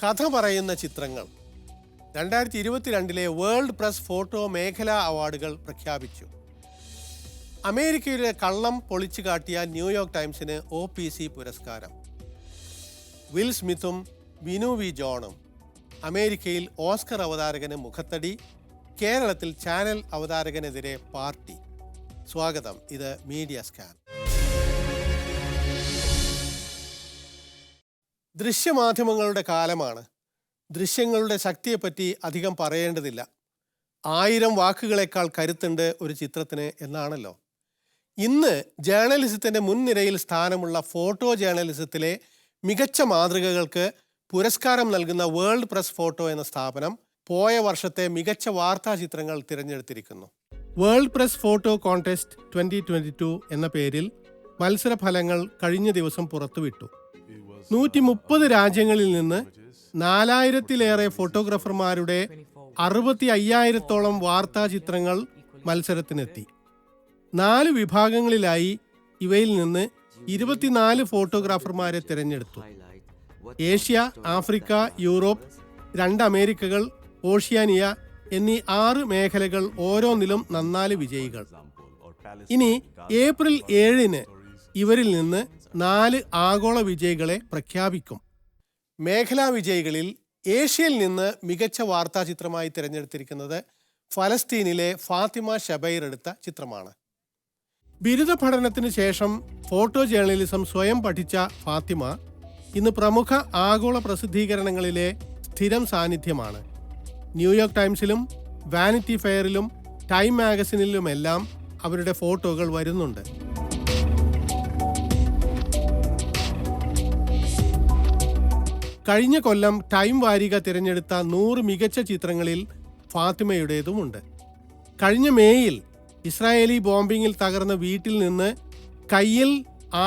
കഥ പറയുന്ന ചിത്രങ്ങൾ 2022 വേൾഡ് പ്രസ് ഫോട്ടോ മേഖലാ അവാർഡുകൾ പ്രഖ്യാപിച്ചു. അമേരിക്കയിലെ കള്ളം പൊളിച്ചു കാട്ടിയ ന്യൂയോർക്ക് ടൈംസിന് OPC പുരസ്കാരം. വിൽ സ്മിത്തും വിനു വി ജോണും അമേരിക്കയിൽ ഓസ്കർ അവതാരകന് മുഖത്തടി, കേരളത്തിൽ ചാനൽ അവതാരകനെതിരെ പാർട്ടി. സ്വാഗതം, ഇത് മീഡിയ സ്കാൻ. ദൃശ്യമാധ്യമങ്ങളുടെ കാലമാണ്. ദൃശ്യങ്ങളുടെ ശക്തിയെപ്പറ്റി അധികം പറയേണ്ടതില്ല. 1000 വാക്കുകളേക്കാൾ കരുത്തുണ്ട് ഒരു ചിത്രത്തിന് എന്നാണല്ലോ. ഇന്ന് ജേർണലിസത്തിൻ്റെ മുൻനിരയിൽ സ്ഥാനമുള്ള ഫോട്ടോ ജേർണലിസത്തിലെ മികച്ച മാതൃകകൾക്ക് പുരസ്കാരം നൽകുന്ന വേൾഡ് പ്രസ് ഫോട്ടോ എന്ന സ്ഥാപനം പോയ വർഷത്തെ മികച്ച വാർത്താ ചിത്രങ്ങൾ തിരഞ്ഞെടുത്തിരിക്കുന്നു. വേൾഡ് പ്രസ് ഫോട്ടോ കോൺടെസ്റ്റ് 2022 എന്ന പേരിൽ മത്സരഫലങ്ങൾ കഴിഞ്ഞ ദിവസം പുറത്തുവിട്ടു. 130 രാജ്യങ്ങളിൽ നിന്ന് 4000-ലേറെ ഫോട്ടോഗ്രാഫർമാരുടെ 65,000-ഓളം വാർത്താ ചിത്രങ്ങൾ മത്സരത്തിനെത്തി. 4 വിഭാഗങ്ങളിലായി ഇവയിൽ നിന്ന് 24 ഫോട്ടോഗ്രാഫർമാരെ തിരഞ്ഞെടുത്തു. ഏഷ്യ, ആഫ്രിക്ക, യൂറോപ്പ്, 2 അമേരിക്കകൾ, ഓഷ്യാനിയ എന്നീ 6 മേഖലകൾ ഓരോന്നിലും 4 വിജയികൾ. ഇനി ഏപ്രിൽ 7-ന് ഇവരിൽ നിന്ന് 4 ആഗോള വിജയികളെ പ്രഖ്യാപിക്കും. മേഖലാ വിജയികളിൽ ഏഷ്യയിൽ നിന്ന് മികച്ച വാർത്താ ചിത്രമായി തിരഞ്ഞെടുത്തിരിക്കുന്നത് ഫലസ്തീനിലെ ഫാത്തിമ ഷബൈർ എടുത്ത ചിത്രമാണ്. ബിരുദ പഠനത്തിന് ശേഷം ഫോട്ടോ ജേർണലിസം സ്വയം പഠിച്ച ഫാത്തിമ ഇന്ന് പ്രമുഖ ആഗോള പ്രസിദ്ധീകരണങ്ങളിലെ സ്ഥിരം സാന്നിധ്യമാണ്. ന്യൂയോർക്ക് ടൈംസിലും വാനിറ്റി ഫെയറിലും ടൈം മാഗസിനിലുമെല്ലാം അവരുടെ ഫോട്ടോകൾ വരുന്നുണ്ട്. കഴിഞ്ഞ കൊല്ലം ടൈം വാരിക തിരഞ്ഞെടുത്ത 100 മികച്ച ചിത്രങ്ങളിൽ ഫാത്തിമയുടേതുമുണ്ട്. കഴിഞ്ഞ മേയിൽ ഇസ്രായേലി ബോംബിങ്ങിൽ തകർന്ന വീട്ടിൽ നിന്ന് കയ്യിൽ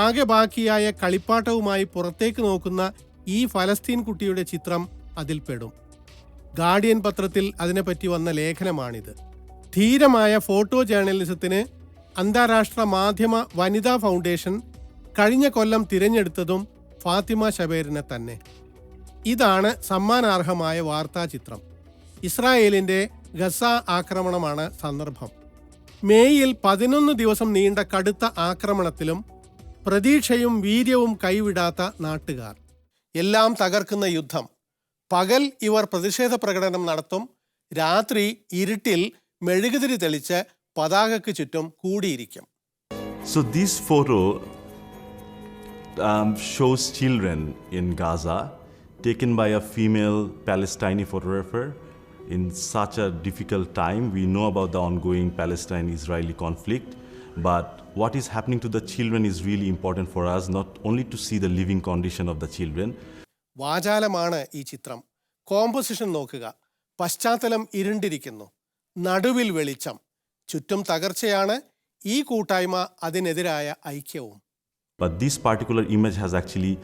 ആകെ ബാക്കിയായ കളിപ്പാട്ടവുമായി പുറത്തേക്ക് നോക്കുന്ന ഈ ഫലസ്തീൻ കുട്ടിയുടെ ചിത്രം അതിൽപ്പെടും. ഗാർഡിയൻ പത്രത്തിൽ അതിനെപ്പറ്റി വന്ന ലേഖനമാണിത്. ധീരമായ ഫോട്ടോ ജേർണലിസത്തിന് അന്താരാഷ്ട്ര മാധ്യമ വനിതാ ഫൗണ്ടേഷൻ കഴിഞ്ഞ കൊല്ലം തിരഞ്ഞെടുത്തതും ഫാത്തിമ ഷബൈറിനെ തന്നെ. ഇതാണ് സമ്മാനാർഹമായ വാർത്താ ചിത്രം. ഇസ്രായേലിൻ്റെ ഗസ ആക്രമണമാണ് സന്ദർഭം. മേയിൽ 11 ദിവസം നീണ്ട കടുത്ത ആക്രമണത്തിലും പ്രതീക്ഷയും വീര്യവും കൈവിടാത്ത നാട്ടുകാർ. എല്ലാം തകർക്കുന്ന യുദ്ധം. പകൽ ഇവർ പ്രതിഷേധ പ്രകടനം നടത്തും. രാത്രി ഇരുട്ടിൽ മെഴുകുതിരി തെളിച്ച് പതാകയ്ക്ക് ചുറ്റും കൂടിയിരിക്കും. So this photo shows children in Gaza taken by a female Palestinian photographer in such a difficult time. We know about the ongoing Palestine-Israeli conflict, but what is happening to the children is really important for us, not only to see the living condition of the children. വാചാലമാണ് ഈ ചിത്രം. Composition നോക്കുക. പശ്ചാത്തലം ഇരുണ്ടിരിക്കുന്നു, നടുവിൽ വെളിച്ചം, ചുറ്റും തകർച്ചയാണ്. ഈ കൂട്ടായ്മ അതിനെതിരായ ഐക്യവും. But this particular image has actually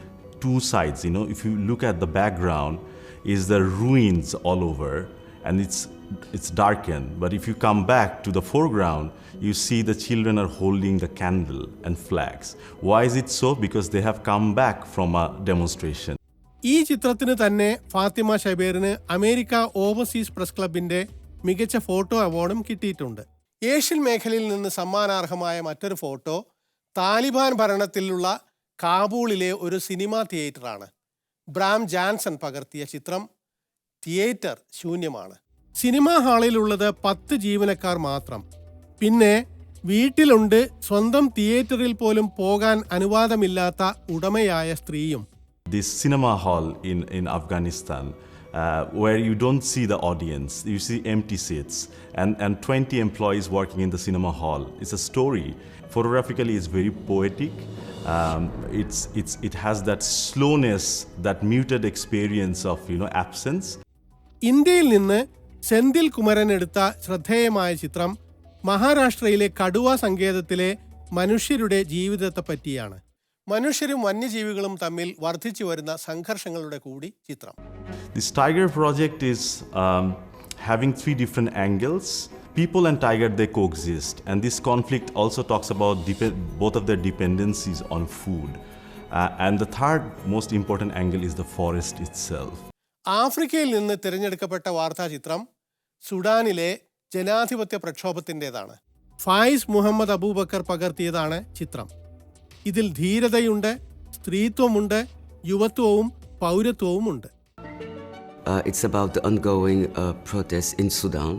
2 sides. If you look at the background, is the ruins all over and it's darkened. But if you come back to the foreground, you see the children are holding the candle and flags. Why is it so? Because they have come back from a demonstration. ഈ ചിത്രത്തിന് തന്നെ Fathima ഷബൈറിന് America overseas press ക്ലബിന്റെ മികച്ച photo അവാർഡും കിട്ടിയിട്ടുണ്ട്. Asian മേഖലയിൽ നിന്ന് സമ്മാനാർഹമായ മറ്റൊരു ഫോട്ടോ താലിബാൻ ഭരണത്തിലുള്ള കാബൂളിലെ ഒരു സിനിമാ തിയേറ്ററാണ്. ബ്രാം ജാൻസൺ പകർത്തിയ ചിത്രം. തിയേറ്റർ ശൂന്യമാണ്. സിനിമാ ഹാളിലുള്ളത് 10 ജീവനക്കാർ മാത്രം. പിന്നെ വീട്ടിലുണ്ട് സ്വന്തം തിയേറ്ററിൽ പോലും പോകാൻ അനുവാദമില്ലാത്ത ഉടമയായ സ്ത്രീയും. This cinema hall in Afghanistan, where you don't see the audience, you see empty seats and 20 employees working in the cinema hall. It's a story. Photographically, it's very poetic. It has that slowness, that muted experience of absence. ഇന്ത്യയിൽ നിന്ന് സെന്തിൽ കുമരൻ എടുത്ത ശ്രദ്ധേയമായ ചിത്രം മഹാരാഷ്ട്രയിലെ കടുവ സങ്കേതത്തിലെ മനുഷ്യരുടെ ജീവിതത്തെ പറ്റിയാണ്. മനുഷ്യരും വന്യജീവികളും തമ്മിൽ വർദ്ധിച്ചു വരുന്ന സംഘർഷങ്ങളുടെ കൂടി ചിത്രം. This tiger project is having 3 different angles. People and tiger, they coexist, and this conflict also talks about both of their dependencies on food. And the third most important angle is the forest itself. ആഫ്രിക്കയിൽ നിന്ന് തിരഞ്ഞെടുക്കപ്പെട്ട വാർത്താചിത്രം സുഡാനിലെ ജനാധിപത്യ പ്രക്ഷോഭത്തിൻ്റെതാണ്. ഫായിസ് മുഹമ്മദ് അബൂബക്കർ പകർത്തിയതാണ് ചിത്രം. ഇതിൽ ധീരതയുണ്ട്, സ്ത്രീത്വമുണ്ട്, യുവത്വവും പൗരത്വവുമുണ്ട്. It's about the ongoing protests in Sudan.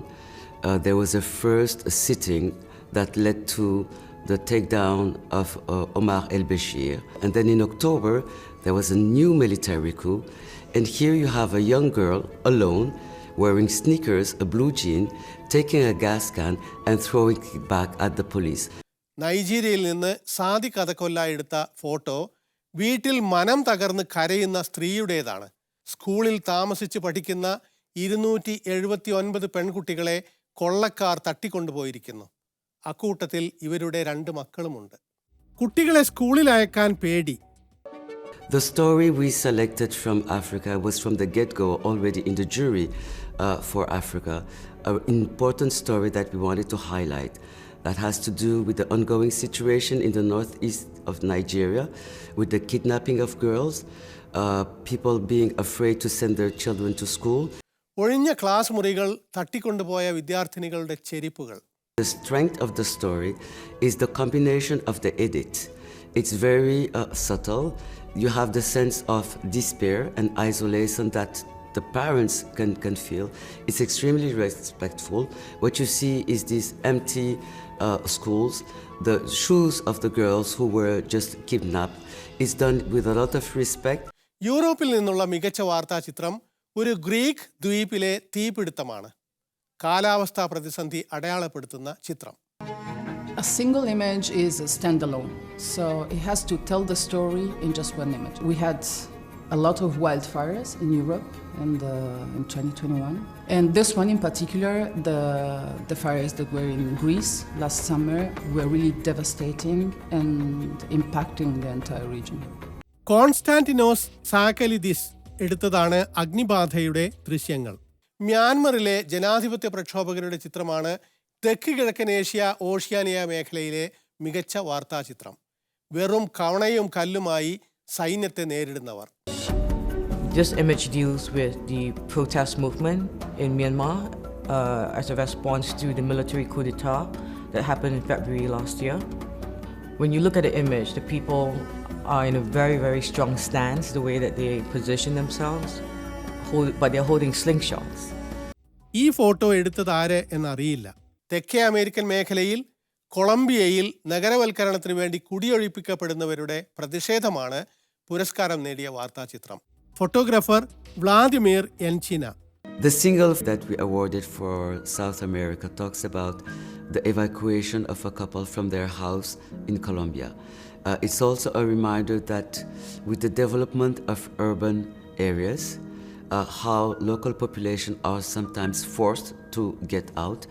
There was a first sitting that led to the takedown of Omar el-Bashir. And then in October, there was a new military coup. And here you have a young girl alone, wearing sneakers, a blue jean, taking a gas can and throwing it back at the police. നൈജീരിയയിൽ നിന്ന് സാദി കഥക്കൊല്ല എടുത്ത photo വീട്ടിൽ മനം തകർന്ന് കരയുന്ന സ്ത്രീയുടേതാണ്. സ്കൂളിൽ താമസിച്ച് പഠിക്കുന്ന 279 പെൺകുട്ടികളെ കൊള്ളക്കാർ തട്ടിക്കൊണ്ടുപോയിരിക്കുന്നു. അക്കൂട്ടത്തിൽ ഇവരുടെ 2 മക്കളുമുണ്ട്. കുട്ടികളെ സ്കൂളിൽ അയക്കാൻ പേടി. The story we selected from Africa was from the get-go already in the jury for Africa. An important story that we wanted to highlight that has to do with the ongoing situation in the northeast of Nigeria, with the kidnapping of girls, people being afraid to send their children to school. ഒഴിഞ്ഞ class മുറികൾ, തട്ടിക്കൊണ്ടുപോയ വിദ്യാർത്ഥിനികളുടെ ചെരിപ്പുകൾ. The strength of the story is the combination of the edit. It's very subtle. You have the sense of despair and isolation that the parents can feel. It's extremely respectful. What you see is these empty schools. The shoes of the girls who were just kidnapped is done with a lot of respect. യൂറോപ്പിൽ നിന്നുള്ള മികച്ച വാർത്താ ചിത്രം ഒരു Greek ദ്വീപിലെ തീപിടുത്തമാണ്. കാലാവസ്ഥാ പ്രതിസന്ധി അടയാളപ്പെടുത്തുന്ന ചിത്രം. A single image is a standalone, so it has to tell the story in just one image. We had a lot of wildfires in Europe in 2021, and this one in particular, the fires that were in Greece last summer were really devastating and impacting the entire region. Konstantinos Sakalidis എടുത്തതാണ് അഗ്നിബാധയുടെ ദൃശ്യങ്ങൾ. മ്യാൻമറിലെ ജനാധിപത്യ പ്രക്ഷോഭകരുടെ ചിത്രമാണ് തെക്ക് കിഴക്കൻ Asia Oceania മേഖലയിലെ മികച്ച വാർത്താ ചിത്രം. വെറും കവണയും കല്ലുമായി സൈന്യത്തെ നേരിടുന്നവർ. This image deals with the protest movement in Myanmar as a response to the military coup d'etat that happened in February last year. When you look at the image, the people are in a very, very strong stance, the way that they position themselves, but they're holding slingshots. ഈ photo എടുത്തത് ആര് എന്നറിയില്ല. തെക്കേ American മേഖലയിൽ കൊളംബിയയിൽ നഗരവൽക്കരണത്തിന് വേണ്ടി കുടിയൊഴിപ്പിക്കപ്പെടുന്നവരുടെ പ്രതിഷേധമാണ് പുരസ്കാരം നേടിയ വാർത്താചിത്രം. Photographer Vladimir Enchina. The single that we awarded for South America talks about the evacuation of a couple from their house in Colombia. It's also a reminder that with the development of urban areas, how local population are sometimes forced to get out.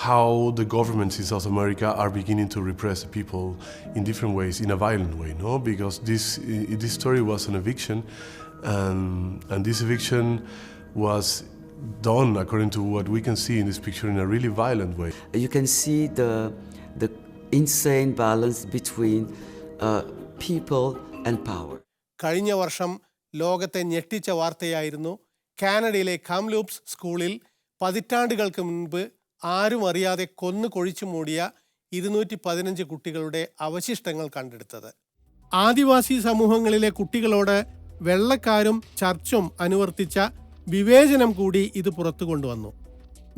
How the governments in South America are beginning to repress people in different ways, in a violent way, no? Because this story was an eviction, and this eviction was done, according to what we can see in this picture, in a really violent way. You can see the insane balance between people and power. കഴിഞ്ഞ വർഷം ലോകത്തെ ഞെട്ടിച്ച വാർത്തയായിരുന്നു കാനഡയിലെ കാംലൂപ്സ് സ്കൂളിൽ പതിറ്റാണ്ടുകൾക്ക് മുൻപ് ആരും അറിയാതെ കൊന്നു കൊഴിച്ചു മൂടിയ 215 കുട്ടികളുടെ അവശിഷ്ടങ്ങൾ കണ്ടെടുത്തത്. ആദിവാസി സമൂഹങ്ങളിലെ കുട്ടികളോട് വെള്ളക്കാരും ചർച്ചും അനുവർത്തിച്ച വിവേചനം കൂടി ഇത് പുറത്തു കൊണ്ടുവന്നു.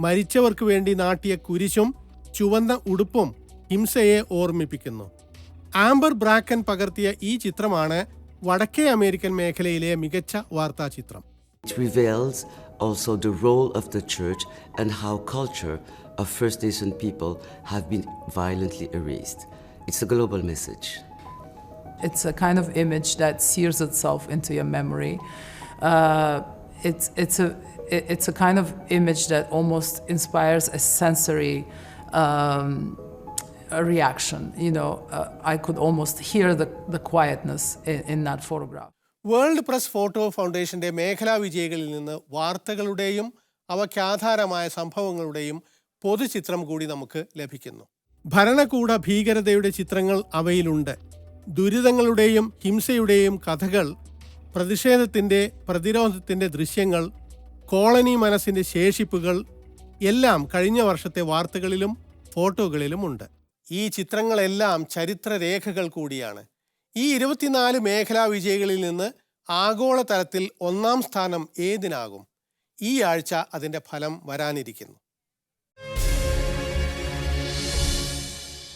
മരിച്ചവർക്ക് വേണ്ടി നാട്ടിയ കുരിശും ചുവന്ന ഉടുപ്പും ഹിംസയെ ഓർമ്മിപ്പിക്കുന്നു. ആംബർ ബ്രാക്കൻ പകർത്തിയ ഈ ചിത്രമാണ് വടക്കേ അമേരിക്കൻ മേഖലയിലെ മികച്ച വാർത്താ ചിത്രം. It reveals also the role of the church and how culture of First Nation people have been violently erased. It's a global message. It's a kind of image that sears itself into your memory. It's a kind of image that almost inspires a sensory a reaction. You know, I could almost hear the quietness in that photograph. World press photo ഫൗണ്ടേഷന്റെ മേഖലാ വിജയികളിൽ നിന്ന് വാർത്തകളുടെയും അവയ്ക്കാധാരമായ സംഭവങ്ങളുടെയും പൊതുചിത്രം കൂടി നമുക്ക് ലഭിക്കുന്നു. ഭരണകൂട ഭീകരതയുടെ ചിത്രങ്ങൾ അവയിലുണ്ട്. ദുരിതങ്ങളുടെയും ഹിംസയുടെയും കഥകൾ, പ്രതിഷേധത്തിൻ്റെ പ്രതിരോധത്തിൻ്റെ ദൃശ്യങ്ങൾ കോളനി മനസ്സിന്റെ ശേഷിപ്പുകൾ എല്ലാം കഴിഞ്ഞ വർഷത്തെ വാർത്തകളിലും ഫോട്ടോകളിലും ഉണ്ട്. ഈ ചിത്രങ്ങളെല്ലാം ചരിത്രരേഖകൾ കൂടിയാണ്. ഈ 24 മേഖലാ വിജയികളിൽ നിന്ന് ആഗോളതലത്തിൽ 1-ാം സ്ഥാനം ഏതിനാകും? ഈ ആഴ്ച അതിൻ്റെ ഫലം വരാനിരിക്കുന്നു.